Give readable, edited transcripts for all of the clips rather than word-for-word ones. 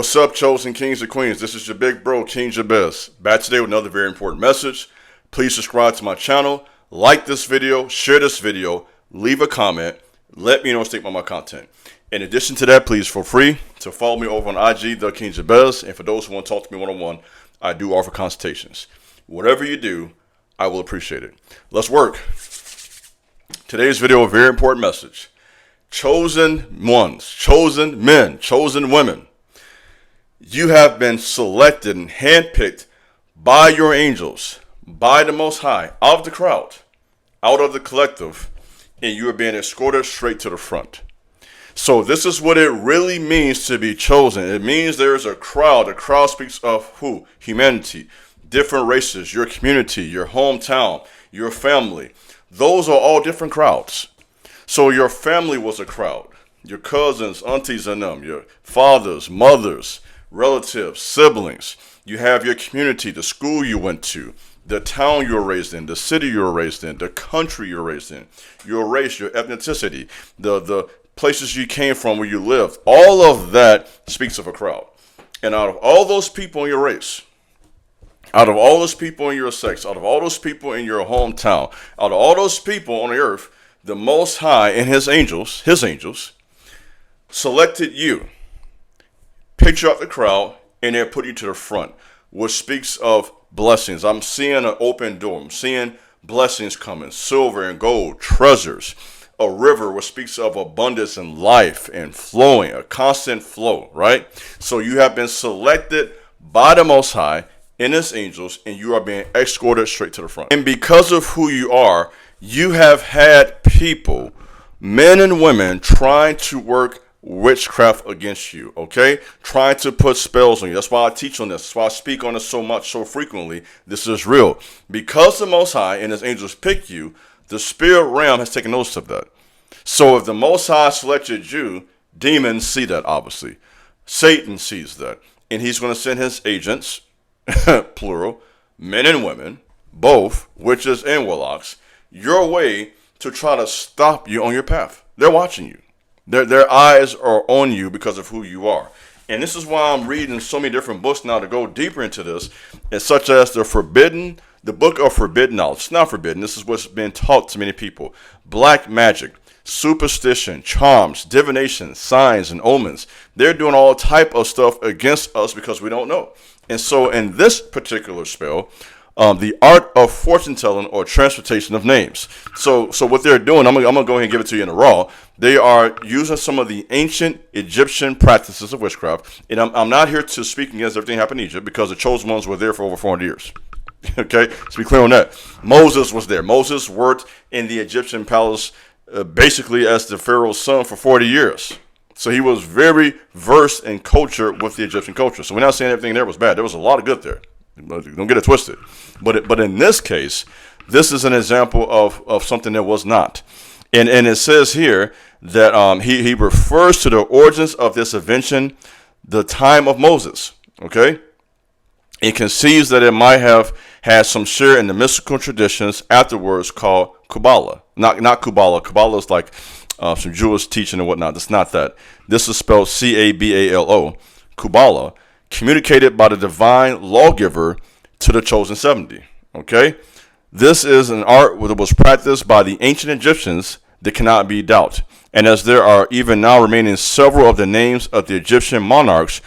What's up, chosen kings and queens? This is your big bro, King Jabez, back today with another very important message. Please subscribe to my channel, like this video, share this video, leave a comment, let me know what's about my content. In addition to that, please feel free to follow me over on IG, the King Jabez, and for those who want to talk to me one-on-one, I do offer consultations. Whatever you do, I will appreciate it. Let's work. Today's video, a very important message. Chosen ones, chosen men, chosen women. You have been selected and handpicked by your angels, by the Most High, out of the crowd, out of the collective, and you are being escorted straight to the front. So this is what it really means to be chosen. It means there's a crowd. The crowd speaks of who? Humanity, different races, your community, your hometown, your family. Those are all different crowds. So your family was a crowd. Your cousins, aunties and them, your fathers, mothers, relatives, siblings. You have your community, the school you went to, the town you were raised in, the city you were raised in, the country you were raised in, your race, your ethnicity, the places you came from, where you lived. All of that speaks of a crowd. And out of all those people in your race, out of all those people in your sex, out of all those people in your hometown, out of all those people on the earth, the Most High and his angels, selected you, picked you out the crowd, and they put you to the front, which speaks of blessings. I'm seeing an open door. I'm seeing blessings coming, silver and gold, treasures, a river which speaks of abundance and life and flowing, a constant flow, right? So you have been selected by the Most High and his angels, and you are being escorted straight to the front. And because of who you are, you have had people, men and women, trying to work witchcraft against you, okay? Trying to put spells on you. That's why I teach on this. That's why I speak on this so much, so frequently. This is real. Because the Most High and his angels pick you, the spirit realm has taken notice of that. So if the Most High selected you, demons see that, obviously. Satan sees that. And he's going to send his agents, plural, men and women, both, witches and warlocks, your way to try to stop you on your path. They're watching you. Their eyes are on you because of who you are. And this is why I'm reading so many different books now to go deeper into this, and such as the book of forbidden knowledge. It's not forbidden. This is what's been taught to many people. Black magic, superstition, charms, divination, signs, and omens. They're doing all type of stuff against us because we don't know. And so in this particular spell, the art of fortune telling or transportation of names. So what they're doing, I'm gonna go ahead and give it to you in the raw. They are using some of the ancient Egyptian practices of witchcraft. And I'm not here to speak against everything that happened in Egypt, because the chosen ones were there for over 400 years. Okay, let's be clear on that. Moses was there. Moses worked in the Egyptian palace basically as the Pharaoh's son for 40 years. So he was very versed in culture with the Egyptian culture. So we're not saying everything there was bad. There was a lot of good there. Don't get it twisted. But in this case, this is an example of something that was not. And it says here that he refers to the origins of this invention, the time of Moses. Okay? It conceives that it might have had some share in the mystical traditions afterwards called Kabbalah. Not Kabbalah. Kabbalah is like some Jewish teaching and whatnot. That's not that. This is spelled Cabalo. Kabbalah, communicated by the divine lawgiver to the chosen 70. Okay? This is an art that was practiced by the ancient Egyptians that cannot be doubted. And as there are even now remaining several of the names of the Egyptian monarchs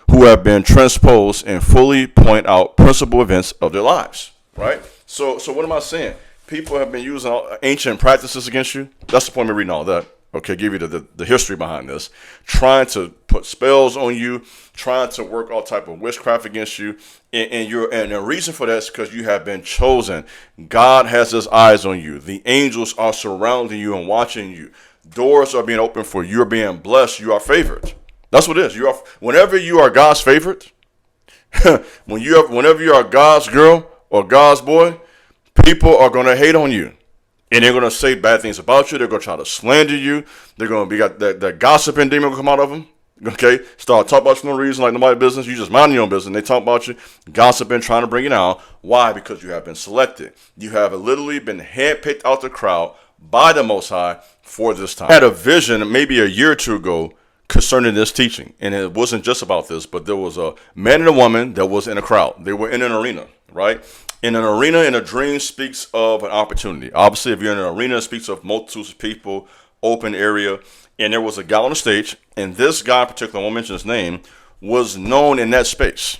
who have been transposed and fully point out principal events of their lives. Right? So what am I saying? People have been using ancient practices against you. That's the point of reading all that. Okay, give you the history behind this. Trying to put spells on you, trying to work all type of witchcraft against you. And the reason for that is because you have been chosen. God has his eyes on you. The angels are surrounding you and watching you. Doors are being opened for you. You're being blessed. You are favored. That's what it is. Whenever you are God's favorite, whenever you are God's girl or God's boy, people are going to hate on you. And they're going to say bad things about you. They're going to try to slander you. They're going to be got that gossiping demon will come out of them. Okay? Start talking about you for no reason, like nobody's business. You just mind your own business. And they talk about you, gossiping, trying to bring you down. Why? Because you have been selected. You have literally been handpicked out the crowd by the Most High for this time. I had a vision maybe a year or two ago concerning this teaching. And it wasn't just about this, but there was a man and a woman that was in a crowd. They were in an arena, right? In an arena, in a dream, speaks of an opportunity. Obviously, if you're in an arena, it speaks of multitudes of people, open area. And there was a guy on the stage, and this guy in particular, I won't mention his name, was known in that space,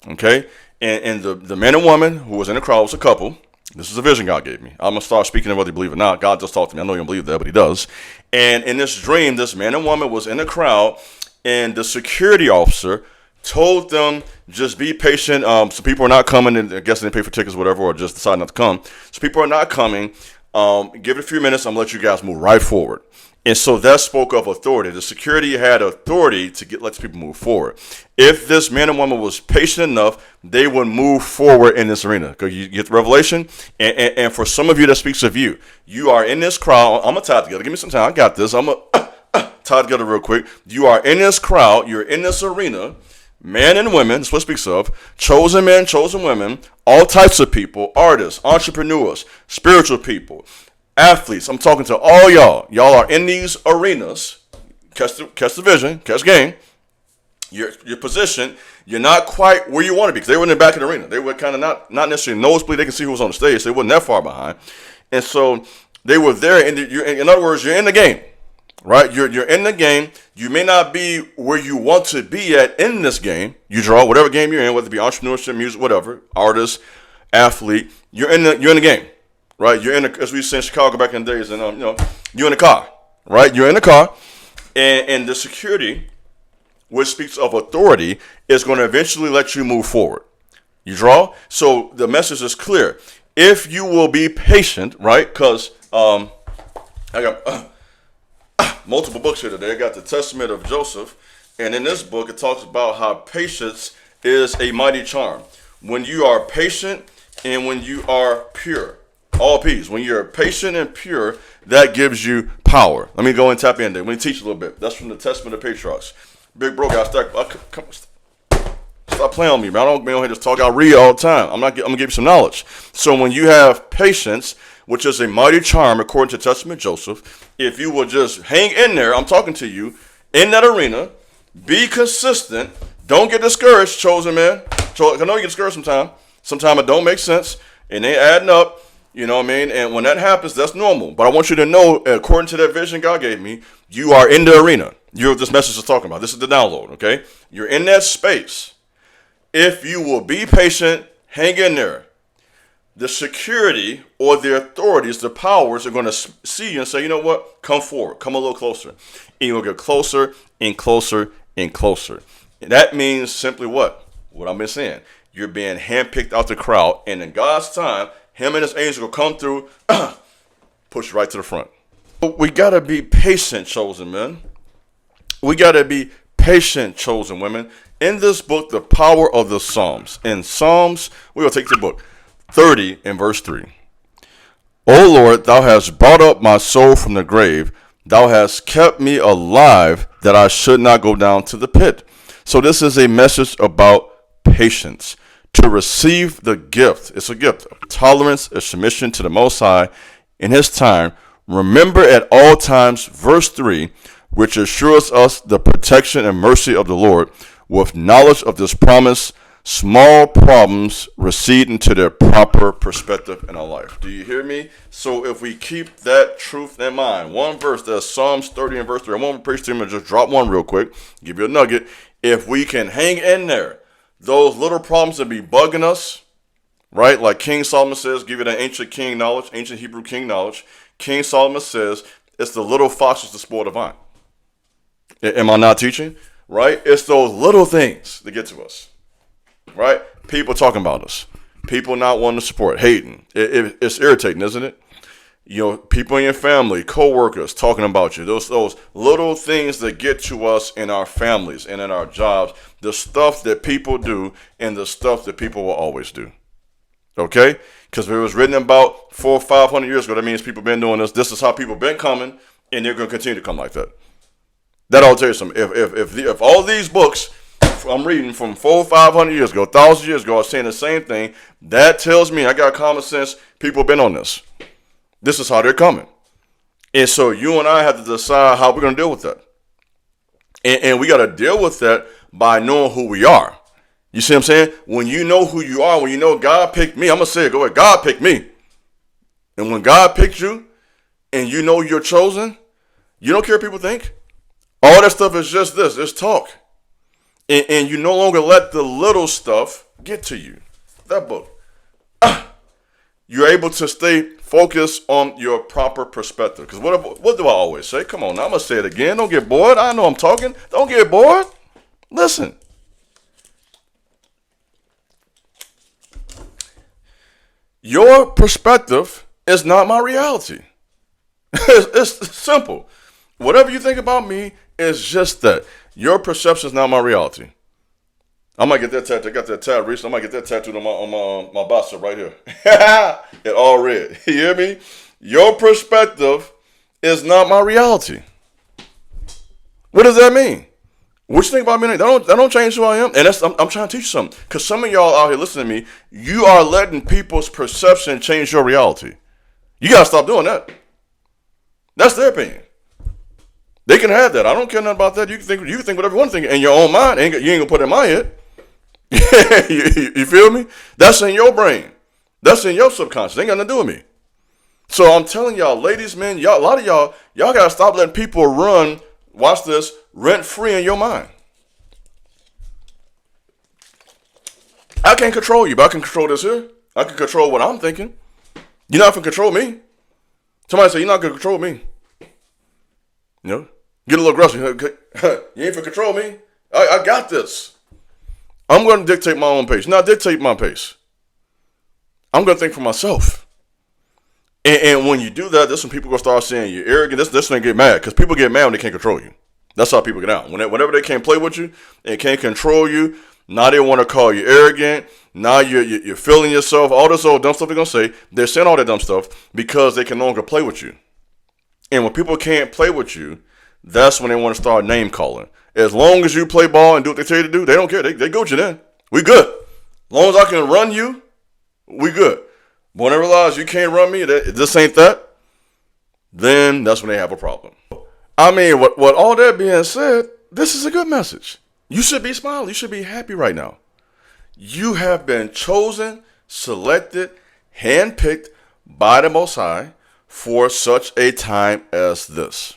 okay? And the man and woman who was in the crowd was a couple. This is a vision God gave me. I'm going to start speaking of whether you believe it or not. God just talked to me. I know you don't believe that, but he does. And in this dream, this man and woman was in the crowd, and the security officer told them, just be patient. So people are not coming, and I guess they didn't pay for tickets or whatever, or just decide not to come. So people are not coming. Give it a few minutes. I'm going to let you guys move right forward. And so that spoke of authority. The security had authority to let people move forward. If this man and woman was patient enough, they would move forward in this arena. Because you get the revelation. And for some of you, that speaks of you. You are in this crowd. I'm going to tie it together. Give me some time. I got this. I'm going to tie it together real quick. You are in this crowd. You're in this arena. Men and women, that's what it speaks of. Chosen men, chosen women. All types of people. Artists, entrepreneurs, spiritual people. Athletes, I'm talking to all y'all. Y'all are in these arenas. Catch the vision, catch game. Your position, you're not quite where you want to be, because they were in the back of the arena. They were kind of not necessarily nosebleed. They can see who was on the stage. They weren't that far behind. And so they were there. In other words, you're in the game, right? You're in the game. You may not be where you want to be at in this game. You draw whatever game you're in, whether it be entrepreneurship, music, whatever, artist, athlete. You're in the game. Right, you're in as we say in Chicago back in the days, and you're in the car, right? You're in the car, and the security, which speaks of authority, is going to eventually let you move forward. You draw, so the message is clear. If you will be patient, right? Because I got multiple books here today. I got the Testament of Joseph, and in this book, it talks about how patience is a mighty charm. When you are patient and when you are pure. All P's. When you're patient and pure, that gives you power. Let me go and tap in there. Let me teach a little bit. That's from the Testament of Patriarchs. Big bro got stuck. Stop playing on me, man. I don't go ahead and just talk. I read all the time. I'm going to give you some knowledge. So when you have patience, which is a mighty charm, according to Testament of Joseph, if you will just hang in there, I'm talking to you, in that arena, be consistent, don't get discouraged, chosen man. I know you get discouraged sometimes. Sometimes it don't make sense, and they adding up. You know what I mean? And when that happens, that's normal. But I want you to know, according to that vision God gave me, you are in the arena. You're what this message is talking about. This is the download, okay? You're in that space. If you will be patient, hang in there. The security or the authorities, the powers are going to see you and say, you know what? Come forward. Come a little closer. And you'll get closer and closer and closer. And that means simply what? What I've been saying. You're being handpicked out the crowd. And in God's time, him and his angel will come through, push you right to the front. We got to be patient, chosen men. We got to be patient, chosen women. In this book, The Power of the Psalms. In Psalms, we will take the book 30 and verse 3. O Lord, thou hast brought up my soul from the grave. Thou hast kept me alive that I should not go down to the pit. So this is a message about patience. To receive the gift, it's a gift of tolerance and submission to the Most High in His time. Remember at all times, verse 3, which assures us the protection and mercy of the Lord. With knowledge of this promise, small problems recede into their proper perspective in our life. Do you hear me? So if we keep that truth in mind, one verse, that's Psalms 30 and verse 3. I want to preach to him and just drop one real quick, give you a nugget. If we can hang in there, those little problems that be bugging us, right? Like King Solomon says, give you that ancient king knowledge, ancient Hebrew king knowledge. King Solomon says, it's the little foxes that spoil the vine. Am I not teaching? Right? It's those little things that get to us. Right? People talking about us. People not wanting to support, hating. It's irritating, isn't it? You know, people in your family, co-workers talking about you. Those little things that get to us in our families and in our jobs. The stuff that people do and the stuff that people will always do. Okay? Because if it was written about 400 or 500 years ago, that means people been doing this. This is how people been coming, and they're going to continue to come like that. That'll tell you something. If all these books I'm reading from 400 or 500 years ago, 1,000 years ago, are saying the same thing, that tells me I got common sense. People have been on this. This is how they're coming. And so you and I have to decide how we're going to deal with that. And we got to deal with that by knowing who we are. You see what I'm saying? When you know who you are, when you know God picked me, I'm going to say it, go ahead, God picked me. And when God picked you and you know you're chosen, you don't care what people think. All that stuff is just this, it's talk. And you no longer let the little stuff get to you. That book. You're able to stay focused on your proper perspective. Because what do I always say? Come on, now I'm going to say it again. Don't get bored. I know I'm talking. Don't get bored. Listen. Your perspective is not my reality. It's simple. Whatever you think about me is just that. Your perception is not my reality. I might get that tattoo. I got that tattoo recently. I might get that tattooed on my bicep right here. It all red. You hear me? Your perspective is not my reality. What does that mean? What you think about me? That don't change who I am. And I'm trying to teach you something. Because some of y'all out here listening to me, you are letting people's perception change your reality. You got to stop doing that. That's their opinion. They can have that. I don't care nothing about that. You can think whatever you want to think in your own mind. You ain't gonna put it in my head. You feel me? That's in your brain. That's in your subconscious. Ain't got nothing to do with me. So I'm telling y'all, ladies, men, y'all, a lot of y'all gotta stop letting people run. Watch this, rent free in your mind. I can't control you, but I can control this here. I can control what I'm thinking. You're not gonna control me. Somebody say you're not gonna control me. You know, get a little aggressive. You ain't for control me. I got this. I'm going to dictate my own pace. Not dictate my pace. I'm going to think for myself. And when you do that, that's when people going to start saying you're arrogant. This when they get mad. Because people get mad when they can't control you. That's how people get out. Whenever they can't play with you and can't control you, now they want to call you arrogant. Now you're feeling yourself. All this old dumb stuff they're going to say. They're saying all that dumb stuff because they can no longer play with you. And when people can't play with you, that's when they want to start name calling. As long as you play ball and do what they tell you to do, they don't care. They go with you then. We good. As long as I can run you, we good. But when I realize you can't run me, this ain't that, then that's when they have a problem. I mean, what all that being said, this is a good message. You should be smiling. You should be happy right now. You have been chosen, selected, handpicked by the Most High for such a time as this,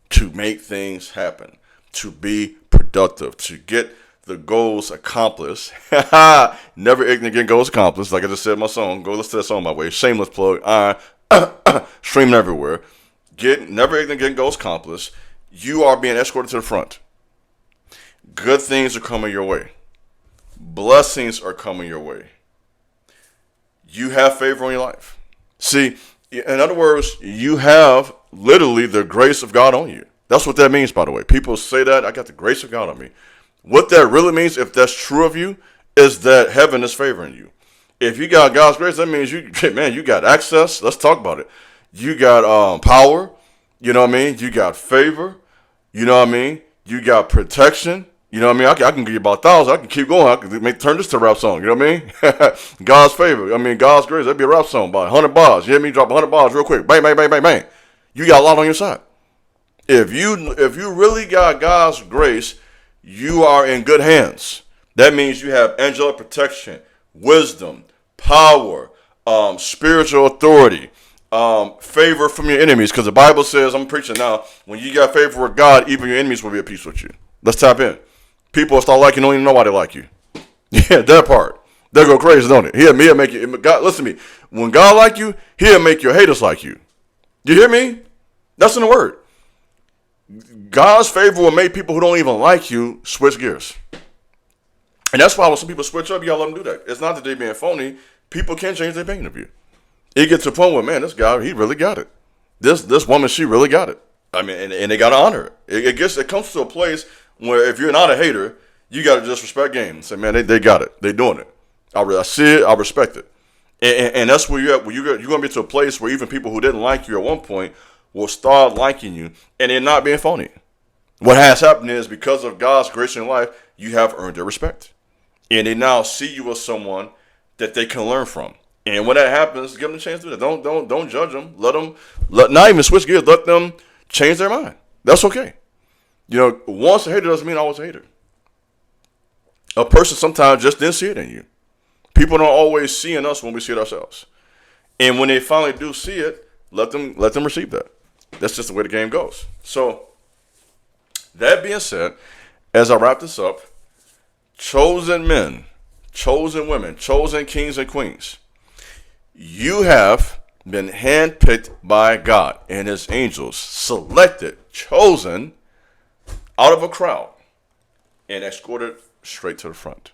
to make things happen, to be productive, to get the goals accomplished. Never ignorant getting goals accomplished. Like I just said in my song, go listen to that song, by the way. Shameless plug. Streaming everywhere. Never ignorant getting goals accomplished. You are being escorted to the front. Good things are coming your way. Blessings are coming your way. You have favor on your life. See, in other words, you have literally the grace of God on you. That's what that means, by the way. People say that, I got the grace of God on me. What that really means, if that's true of you, is that heaven is favoring you. If you got God's grace, that means you got access. Let's talk about it. You got power. You know what I mean? You got favor. You know what I mean? You got protection. You know what I mean? I can give you about 1,000. I can keep going. I can turn this to a rap song. You know what I mean? God's favor. I mean, God's grace. That'd be a rap song. About 100 bars. You hear me? Drop 100 bars real quick. Bang, bang, bang, bang, bang. You got a lot on your side. If you really got God's grace, you are in good hands. That means you have angelic protection, wisdom, power, spiritual authority, favor from your enemies. Because the Bible says, I'm preaching now, when you got favor with God, even your enemies will be at peace with you. Let's tap in. People will start liking you, don't even know why they like you. Yeah, that part. They'll go crazy, don't it? He'll make you. God, listen to me. When God like you, he'll make your haters like you. You hear me? That's in the word. God's favor will make people who don't even like you switch gears. And that's why when some people switch up, you gotta let them do that. It's not that they're being phony. People can change their opinion of you. It gets to a point where, man, this guy, he really got it. This woman, she really got it. I mean, and they gotta honor it. It comes to a place where if you're not a hater, you gotta just respect game and say, man, they got it. They doing it. I see it. I respect it. And that's where you're at. Where you're gonna be to a place where even people who didn't like you at one point will start liking you, and they're not being phony. What has happened is, because of God's grace in your life, you have earned their respect. And they now see you as someone that they can learn from. And when that happens, give them a chance to do that. Don't judge them. Not even switch gears. Let them change their mind. That's okay. Once a hater doesn't mean always a hater. A person sometimes just didn't see it in you. People don't always see in us when we see it ourselves. And when they finally do see it, let them receive that. That's just the way the game goes. So, that being said, as I wrap this up, chosen men, chosen women, chosen kings and queens, you have been handpicked by God and his angels, selected, chosen out of a crowd, and escorted straight to the front.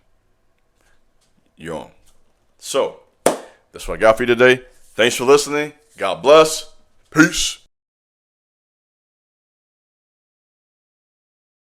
You're on. So, that's what I got for you today. Thanks for listening. God bless. Peace.